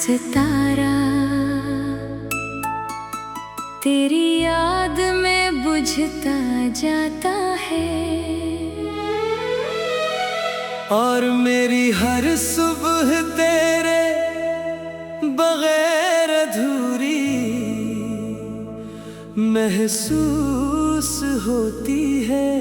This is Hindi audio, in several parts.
सितारा तेरी याद में बुझता जाता है, और मेरी हर सुबह तेरे बगैर अधूरी महसूस होती है।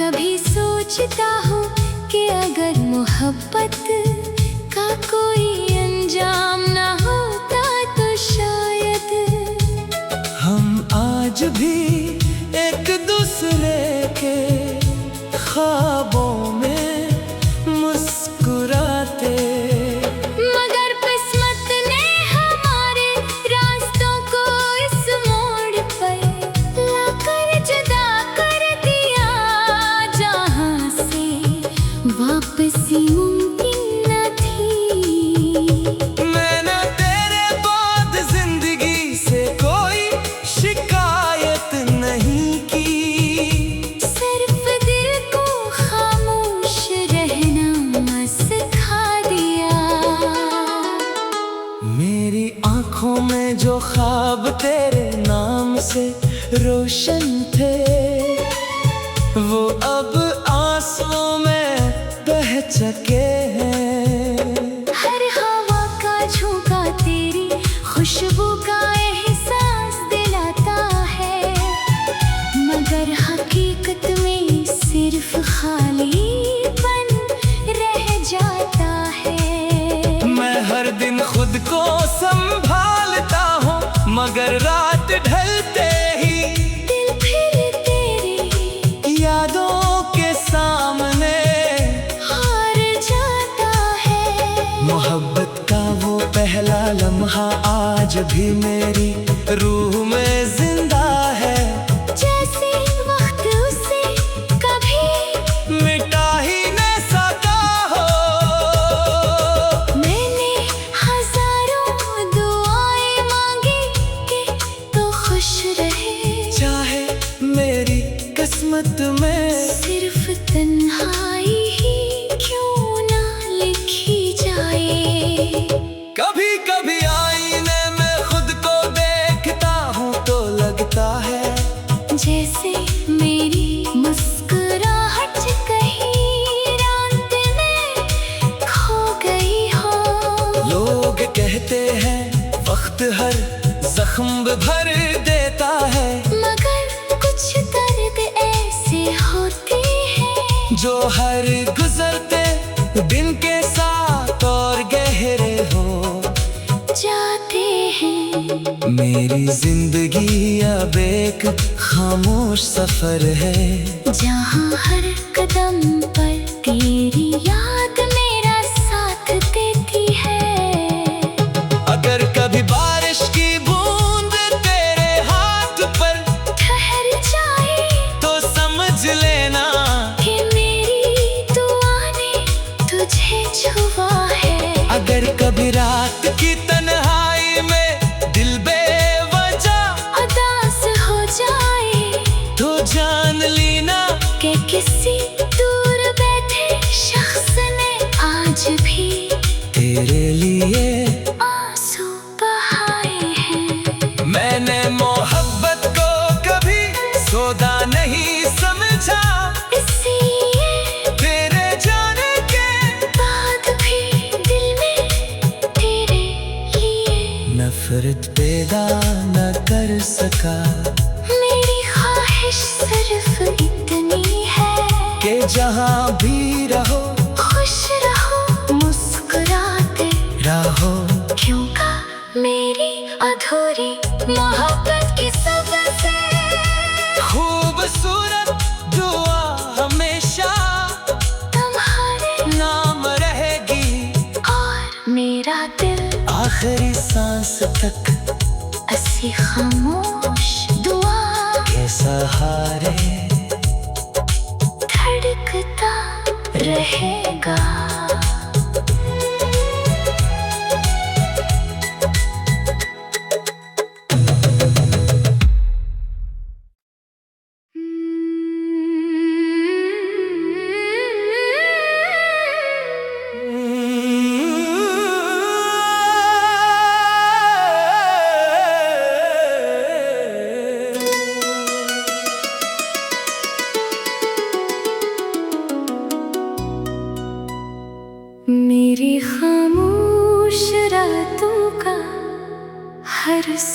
कभी सोचता हूँ कि अगर मोहब्बत का कोई अंजाम ना होता तो शायद हम आज भी एक दूसरे के ख्वाबों में मुस्कुराते। मगर किस्मत ने हमारे रास्तों को इस मोड़ पर लाकर जुदा कर दिया, जहाँ से वापसी मुमकिन न थी। मैंने तेरे बाद जिंदगी से कोई शिकायत नहीं की, सिर्फ दिल को खामोश रहना सिखा दिया। मेरी आंखों में जो ख्वाब तेरे नाम से रोशन थे, वो अब आंसुओं में बह चुके हैं। हर हवा का झोंका तेरी खुशबू का एहसास दिलाता है, मगर हकीकत में सिर्फ खालीपन रह जाता है। मैं हर दिन खुद को संभालता हूँ, मगर रात ढलते ही दिल फिर तेरी यादों के सामने हार जाता है। मोहब्बत का वो पहला लम्हा आज भी मेरी रूह में जिंदा है, जैसे वक्त उसे कभी मिटा ही न सका हो। मैंने हजारों दुआएं मांगी कि तू खुश रहे, चाहे मेरी किस्मत में सिर्फ तन्हाई ही क्यों ना लिखी जाए। कभी कभी आईने में खुद को देखता हूँ तो लगता है जैसे मेरी मुस्कुराहट कहीं रात में खो गई हो। लोग कहते हैं वक्त हर जख्म भर देता है, मगर कुछ दर्द ऐसे होते हैं जो हर गुजरते दिन के साथ और गहरे हो जाते हैं। मेरी जिंदगी अब एक खामोश सफर है, जहाँ हर कदम पर तेरी याद मेरा साथ देती है। अगर कभी बारिश की बूंद तेरे हाथ पर ठहर जाए तो समझ लेना कि मेरी दुआ ने तुझे छुआ है। अगर कभी रात की तन्हाई में दिल बेवजह उदास हो जाए तो जान लेना कि किसी दूर बैठे शख्स ने आज भी तेरे लिए आंसू बहाए हैं। मैंने मोहब्बत को कभी सौदा नहीं समझा, इसलिए तेरे जाने के बाद भी दिल में तेरे लिए नफरत पैदा न कर सका। मेरी ख्वाहिश सिर्फ इतनी है कि जहाँ भी रहो खुश रहो मुस्कुराते रहो। क्योंकि मेरी अधूरी मोहब्बत की सबसे खूबसूरत दुआ हमेशा तुम्हारे नाम रहेगी, और मेरा दिल आखिरी सांस तक ऐसी खामोश दुआ के सहारे धड़कता रहेगा।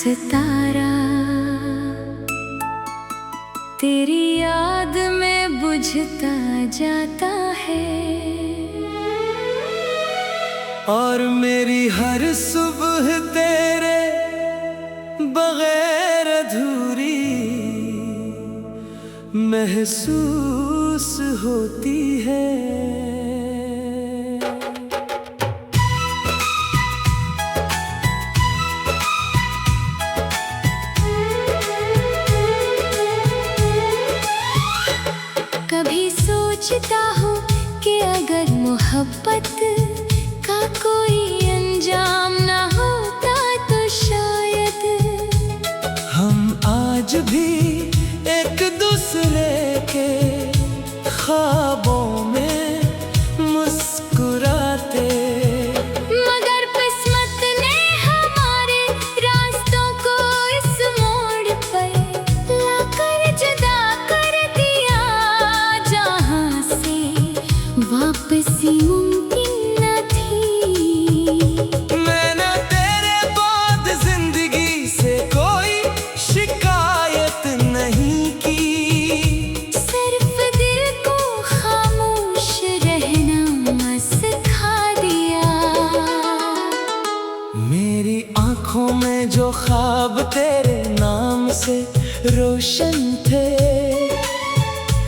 सितारा तेरी याद में बुझता जाता है, और मेरी हर सुबह तेरे बगैर अधूरी महसूस होती है। कभी सोचता हूँ कि अगर मोहब्बत का कोई अंजाम ना होता तो शायद हम आज भी एक दूसरे के ख्वाबों में मुस्कुराते। मगर किस्मत ने हमारे रास्तों को इस मोड़ पर लाकर जुदा कर दिया, जहाँ से वापसी मुमकिन न थी। मैंने तेरे बाद जिंदगी से कोई शिकायत नहीं की, सिर्फ दिल को खामोश रहना सिखा दिया। मेरी आंखों में जो ख्वाब तेरे नाम से रोशन थे,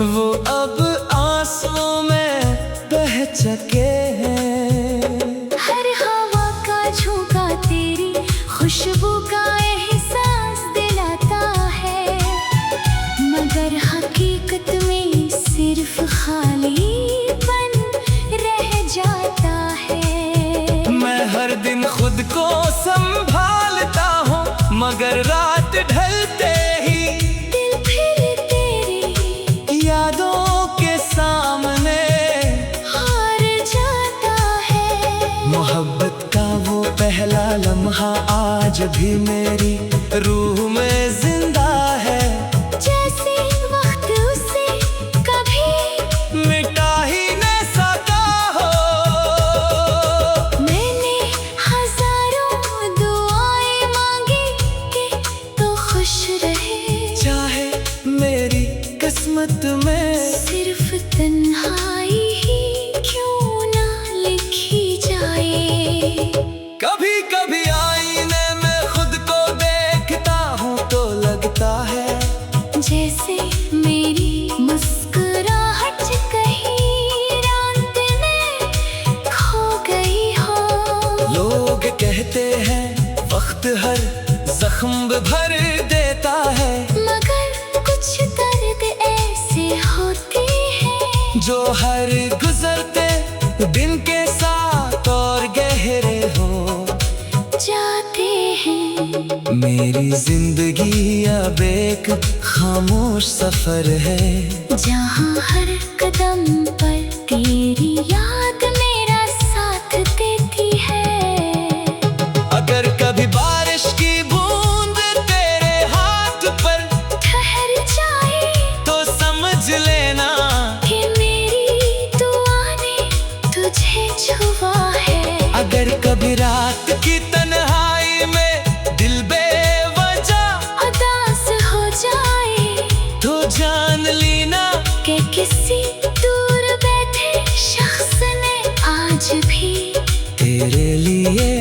वो अब आंसुओं में बह चुके हैं। हर हवा का झोंका तेरी खुशबू का एहसास दिलाता है, मगर हकीकत में सिर्फ खालीपन रह जाता है। मैं हर दिन खुद को संभालता हूँ, मगर रात ढलते ही दिल फिर तेरी यादों के सामने हार जाता है। मोहब्बत का वो पहला लम्हा आज भी मेरी रूह में जिंदा है, जैसे वक्त उसे कभी मिटा ही न सका हो। मैंने हजारों दुआएं मांगी कि तो खुश रहे, चाहे मेरी किस्मत में सिर्फ तन्हाई ही क्यों ना लिखी जाए। कभी कभी आईने में खुद को देखता हूँ तो लगता है जैसे मेरी मुस्कुराहट कहीं रात में खो गई हो। लोग कहते हैं वक्त हर जख्म भर देता है, मगर कुछ दर्द ऐसे होते हैं जो हर गुजरते दिन के साथ और गहरे हो जाते हैं। मेरी जिंदगी अब एक खामोश सफर है, जहाँ हर कदम पर तेरी याद मेरा साथ देती है। अगर कभी बारिश की बूंद तेरे हाथ पर ठहर जाए तो समझ लेना कि मेरी दुआ ने तुझे छुआ है। अगर कभी रात की तन्हाई में दिल बेवजह उदास हो जाए तो जान लेना कि किसी दूर बैठे शख्स ने आज भी तेरे लिए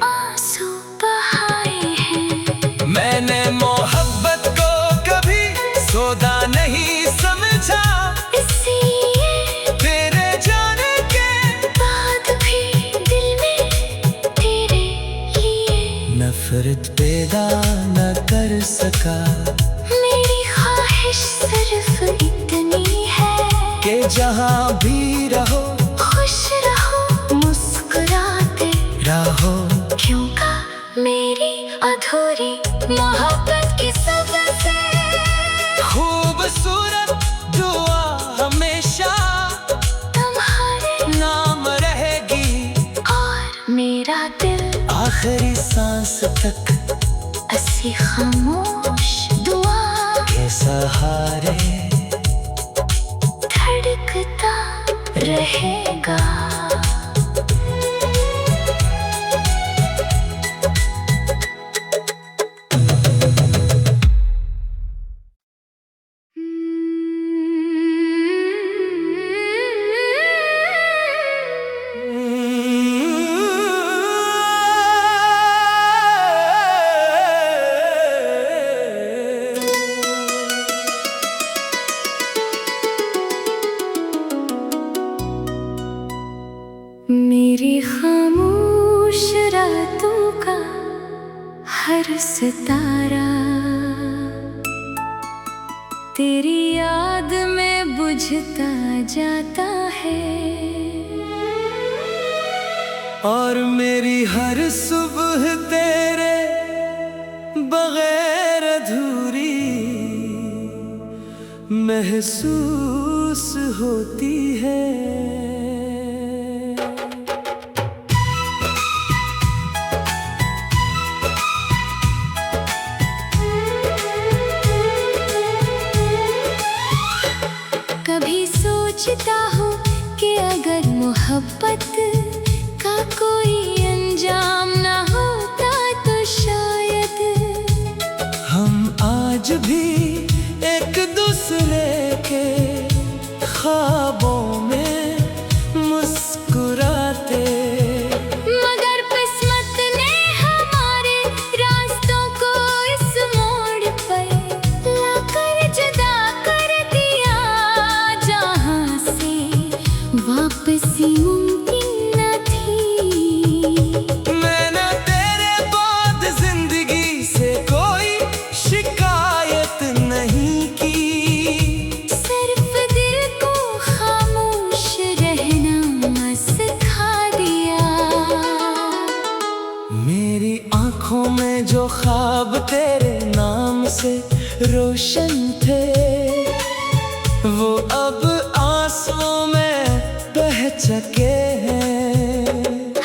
आंसू बहाए हैं। मैंने मोहब्बत को कभी सौदा नहीं समझा, इसलिए तेरे जाने के बाद भी दिल में तेरे लिए नफरत पैदा न कर सका। मेरी ख्वाहिश सिर्फ इतनी है कि जहाँ भी रहो खुश रहो मुस्कुराते रहो। क्यों का मेरी अधूरी मोहब्बत की सबसे खूबसूरत दुआ हमेशा तुम्हारे नाम रहेगी, और मेरा दिल आखिरी सांस तक ऐसी खामोश दुआ के सहारे धड़कता रहेगा। सितारा तेरी याद में बुझता जाता है। और मेरी हर सुबह तेरे बगैर अधूरी महसूस होती है। कभी सोचता हूँ कि अगर मोहब्बत का कोई अंजाम ना होता तो शायद हम आज भी एक दूसरे के ख्वाबों में मुस्कुराते। मगर किस्मत ने हमारे रास्तों को इस मोड़ पर लाकर जुदा कर दिया, जहाँ से वापसी मुमकिन न थी। मैंने तेरे बाद जिंदगी से कोई शिकायत नहीं की, सिर्फ दिल को खामोश रहना सिखा दिया। मेरी आंखों में जो ख्वाब तेरे नाम से रोशन थे, वो अब आंसुओं में बह चुके हैं।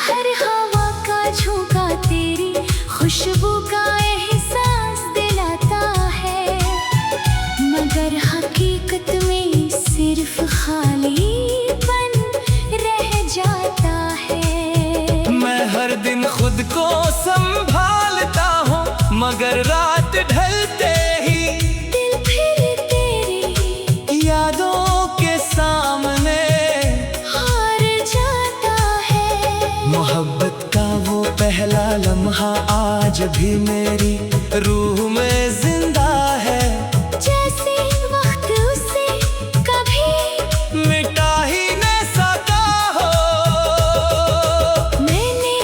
हर हवा का झोंका तेरी खुशबू का एहसास दिलाता है, मगर हकीकत में सिर्फ खालीपन रह जाता है। मैं हर दिन खुद को संभालता हूँ, मगर रात ढलते ही दिल फिर तेरी यादों के सामने हार जाता है। मोहब्बत का वो पहला लम्हा आज भी मेरी रूह में जिंदा है। जैसे वक्त उसे कभी मिटा ही न सका हो, मैंने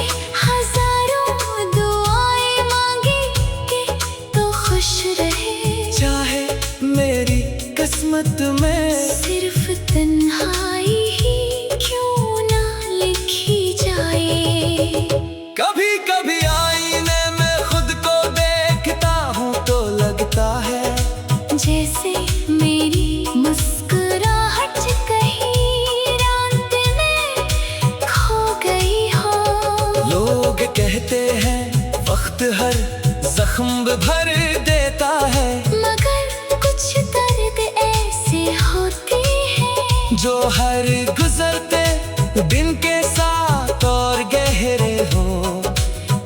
हजारों दुआएं मांगी कि तू खुश रहे, चाहे मेरी किस्मत में सिर्फ तन्हाई ही क्यों ना लिखी जाए। कभी कभी आईने में खुद को देखता हूँ तो लगता है जैसे मेरी मुस्कुराहट कहीं रात में खो गई हो। लोग कहते हैं वक्त हर जख्म भर देता है, मगर कुछ दर्द ऐसे होते हैं जो हर गुजरते दिन के साथ और गहरे हो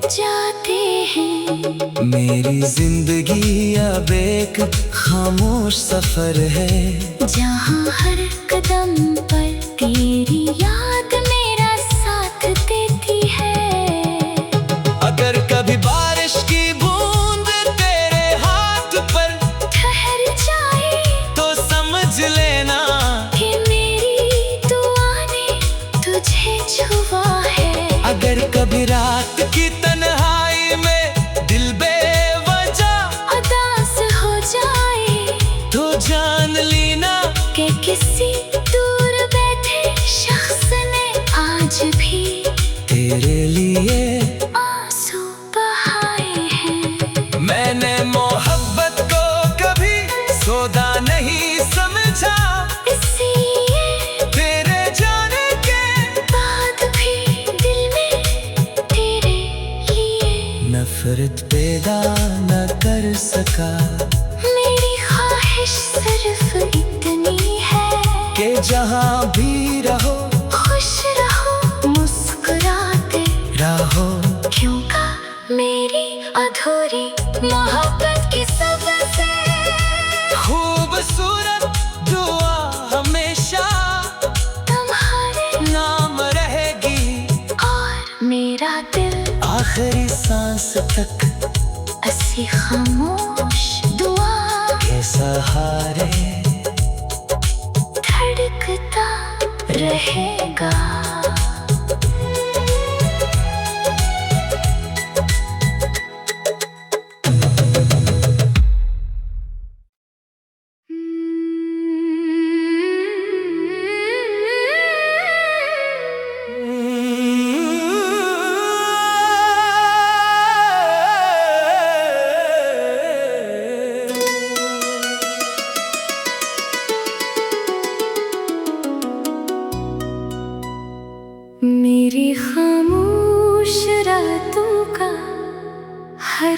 जाते हैं। मेरी जिंदगी अब एक खामोश सफर है, जहाँ हर कदम पर तेरी याद मेरा साथ देती है। अगर कभी बारिश की बूंद तेरे हाथ पर ठहर जाए तो समझ लेना कि मेरी दुआ ने तुझे छुआ है। अगर कभी रात की तन्हाई में दिल बेवजह उदास हो जाए तो जान लेना कि किसी दूर बैठे शख्स ने आज भी तेरे लिए आंसू बहाए हैं। मैंने मोहब्बत को कभी सौदा नहीं समझा, इसलिए तेरे जाने के बाद भी दिल में तेरे लिए नफरत पैदा न कर सका। मेरी ख्वाहिश सिर्फ इतनी है कि जहाँ भी रहो खुश रहो मुस्कुराते रहो। क्योंकि मेरी अधूरी मोहब्बत की सबसे खूबसूरत दुआ हमेशा तुम्हारे नाम रहेगी, और मेरा दिल आखिरी सांस तक ऐसी खामोश दुआ के सहारे धड़कता रहेगा।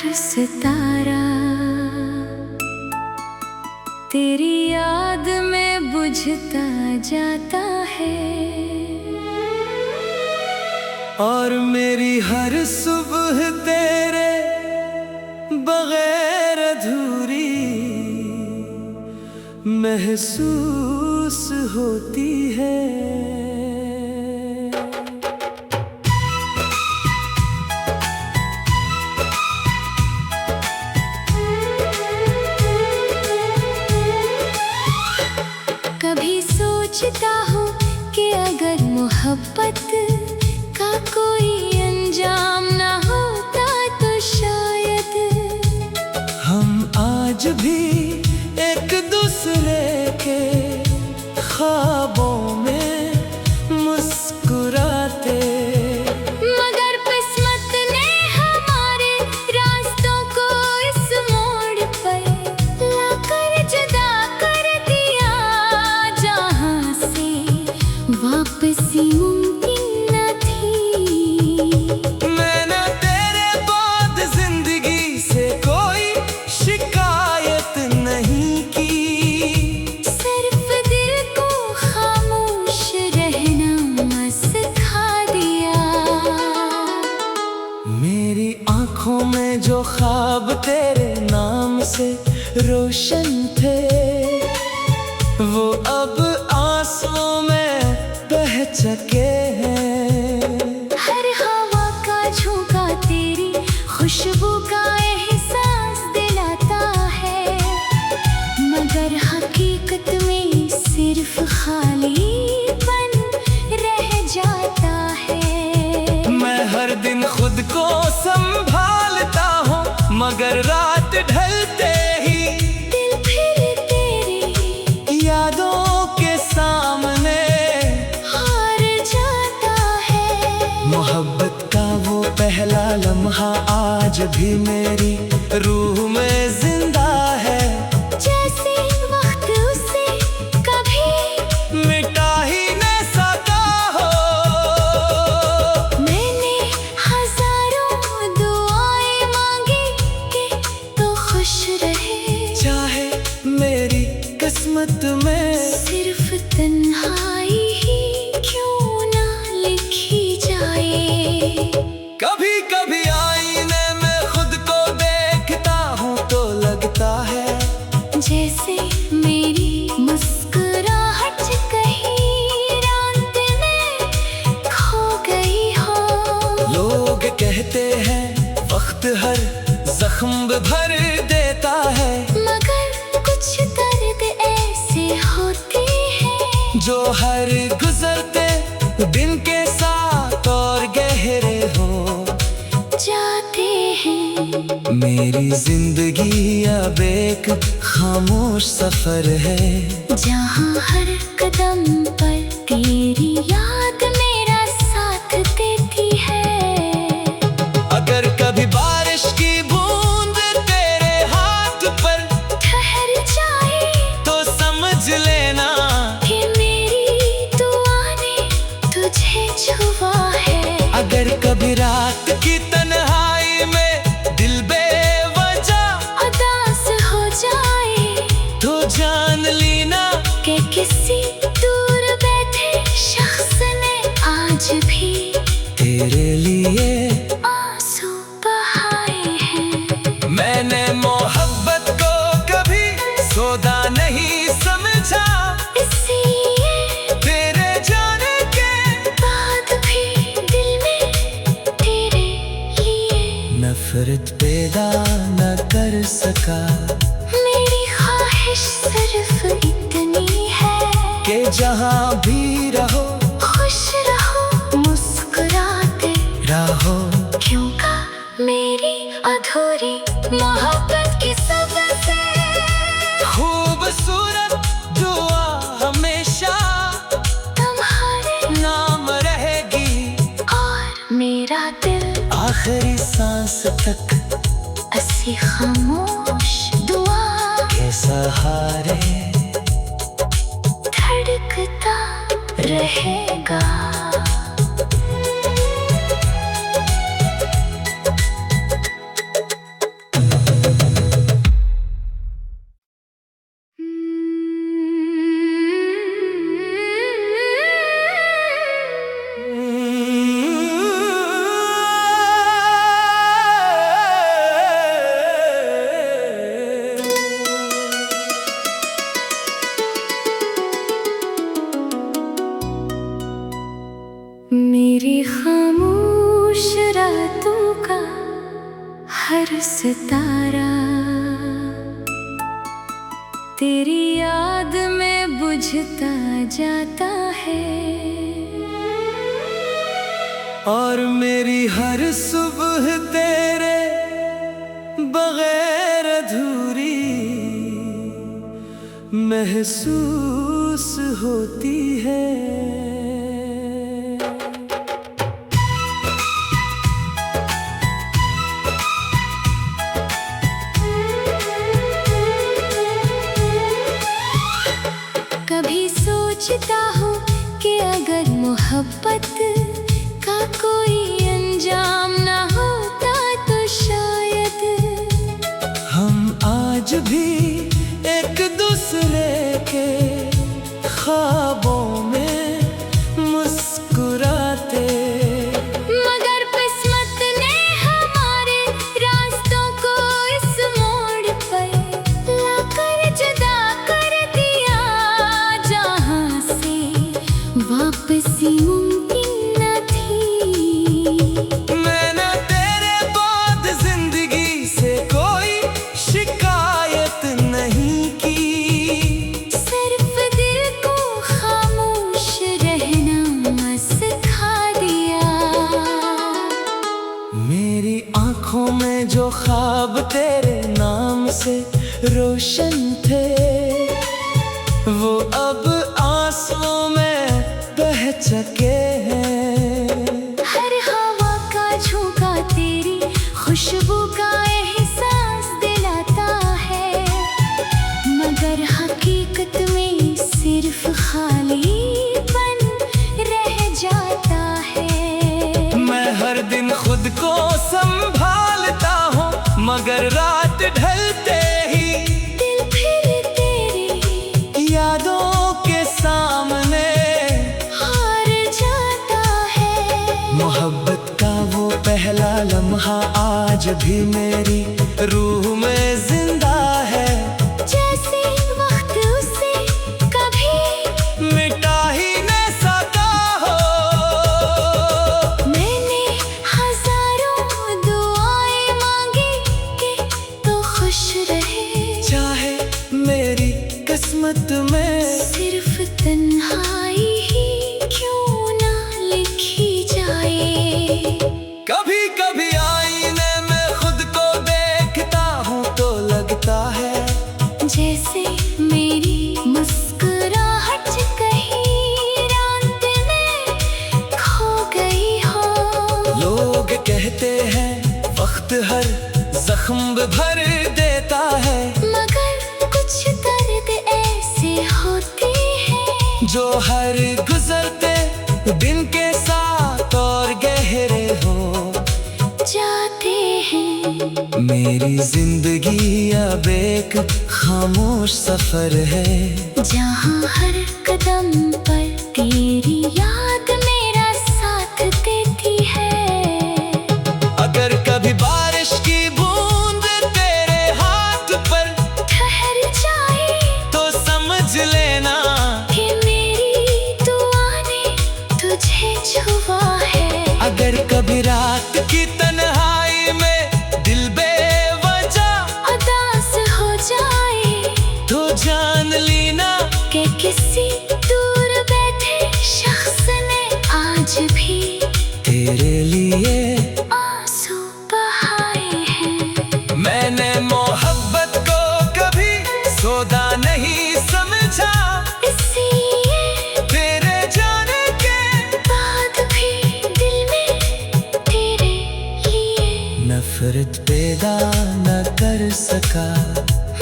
हर सितारा तेरी याद में बुझता जाता है। और मेरी हर सुबह तेरे बगैर अधूरी महसूस होती है। कभी सोचता हूँ कि अगर मोहब्बत का कोई अंजाम ना होता तो शायद हम आज भी एक दूसरे के ख्वाबों में मुस्कुराते। मगर किस्मत ने हमारे रास्तों को इस मोड़ पर लाकर जुदा कर दिया, जहाँ से वापसी मुमकिन न थी। मैंने तेरे बाद जिंदगी से कोई शिकायत नहीं की, सिर्फ दिल को खामोश रहना सिखा दिया। मेरी आंखों में जो ख्वाब तेरे नाम से रोशन थे, वो अब आंसुओं में बह चुके हैं। हर हवा का झोंका तेरी खुशबू का एहसास दिलाता है, मगर हकीकत में सिर्फ खालीपन रह जाता है। मैं हर दिन खुद को संभालता हूँ, मगर रात ढलते ही दिल फिर तेरी यादों के सामने हार जाता है। मोहब्बत का वो पहला लम्हा आज भी मेरी रूह में जिंदा है। जैसे वक्त उसे कभी मिटा ही न सका हो, मैंने हजारों दुआएं मांगी कि तू खुश रहे, चाहे मेरी किस्मत में सिर्फ तन्हाई ही क्यों ना लिखी जाए। कभी कभी आईने में खुद को देखता हूँ तो लगता है जैसे मेरी मुस्कुराहट कहीं रात में खो गई हो। लोग कहते हैं वक्त हर जख्म भर देता है, मगर कुछ दर्द ऐसे होते हैं जो हर गुजरते दिन के साथ और गहरे हो जाते हैं। मेरी जिंदगी अब एक खामोश सफर है, जहाँ हर कदम पर तेरी याद मेरा साथ देती है। अगर कभी बारिश की बूंद तेरे हाथ पर ठहर जाए तो समझ लेना कि मेरी दुआ ने तुझे छुआ है। अगर कभी रात की तन्हाई में दिल बेवजह उदास हो जाए तो जान लेना कि किसी दूर बैठे शख्स ने आज भी तेरे लिए आंसू बहाए हैं। मैंने मोहब्बत को कभी सौदा नहीं समझा, इसलिए तेरे जाने के बाद भी दिल में तेरे लिए नफरत पैदा न कर सका। मेरी ख्वाहिश सिर्फ इतनी है कि जहाँ भी रहो खुश रहो मुस्कुराते रहो, क्योंकि मेरी अधूरी मोहब्बत की सबसे खूबसूरत दुआ हमेशा तुम्हारे नाम रहेगी। और मेरा दिल आखिरी सांस तक ऐसी खामोश दुआ के सहारे धड़कता रहेगा। हर सितारा तेरी याद में बुझता जाता है, और मेरी हर सुबह तेरे बगैर अधूरी महसूस होती है। कभी सोचता हूँ कि अगर मोहब्बत का कोई अंजाम ना होता तो शायद हम आज भी एक दूसरे के ख्वाबों में मुस्कुराते। मगर किस्मत ने हमारे रास्तों को इस मोड़ पर लाकर जुदा कर दिया, जहाँ से वापसी मुमकिन न थी। मैंने तेरे बाद जिंदगी से कोई शिकायत नहीं की, सिर्फ दिल को खामोश रहना सिखा दिया। मेरी आंखों में जो ख्वाब तेरे नाम से रोशन थे, वो अब आंसुओं में बह चुके हैं। हर हवा का झोंका तेरी खुशबू का एहसास दिलाता है, मगर हकीकत में सिर्फ खालीपन रह जाता है। मैं हर दिन खुद को संभालता हूँ, मगर रात ढलते ही दिल फिर तेरी यादों के सामने हार जाता है। मोहब्बत का वो पहला लम्हा आज भी मेरी रूह में जिंदा है, जैसे वक्त उसे कभी मिटा ही न सका हो। मैंने हजारों दुआएं मांगी कि तू खुश रहे, चाहे मेरी किस्मत में सिर्फ तन्हाई ही क्यों ना लिखी जाए। कभी कभी आईने में खुद को देखता हूँ तो लगता है जैसे मेरी मुस्कुराहट कहीं रात में खो गई हो। लोग कहते हैं वक्त हर जख्म भर देता है, मगर कुछ दर्द ऐसे होते हैं जो हर गुजरते दिन के साथ और गहरे हो जाते हैं। मेरी जिंदगी अब एक खामोश सफर है, जहाँ हर कदम पर तेरी याद मेरा साथ देती है। अगर कभी बारिश की बूंद तेरे हाथ पर ठहर जाए तो समझ लेना कि मेरी दुआ ने तुझे छुआ है। अगर कभी रात की तन्हाई में दिल बेवजह उदास हो जाए तो जान लेना कि किसी दूर बैठे शख्स ने आज भी तेरे लिए आंसू बहाए हैं। मैंने मोहब्बत को कभी सौदा नहीं समझा, इसलिए तेरे जाने के बाद भी दिल में तेरे लिए नफरत पैदा न कर सका।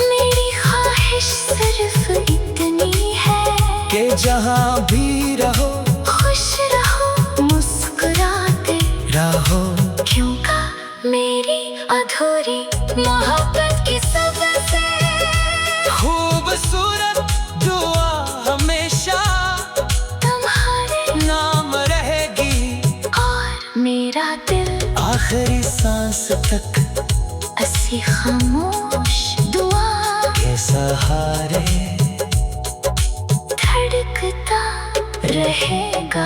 मेरी ख्वाहिश सिर्फ इतनी है कि जहाँ भी रहो खुश रहो मुस्कुराते रहो, क्योंकि मेरी अधूरी मोहब्बत की सबसे खूबसूरत दुआ हमेशा तुम्हारे नाम रहेगी, और मेरा दिल आखिरी सांस तक ऐसी खामोश दुआ के सहारे धड़कता रहेगा।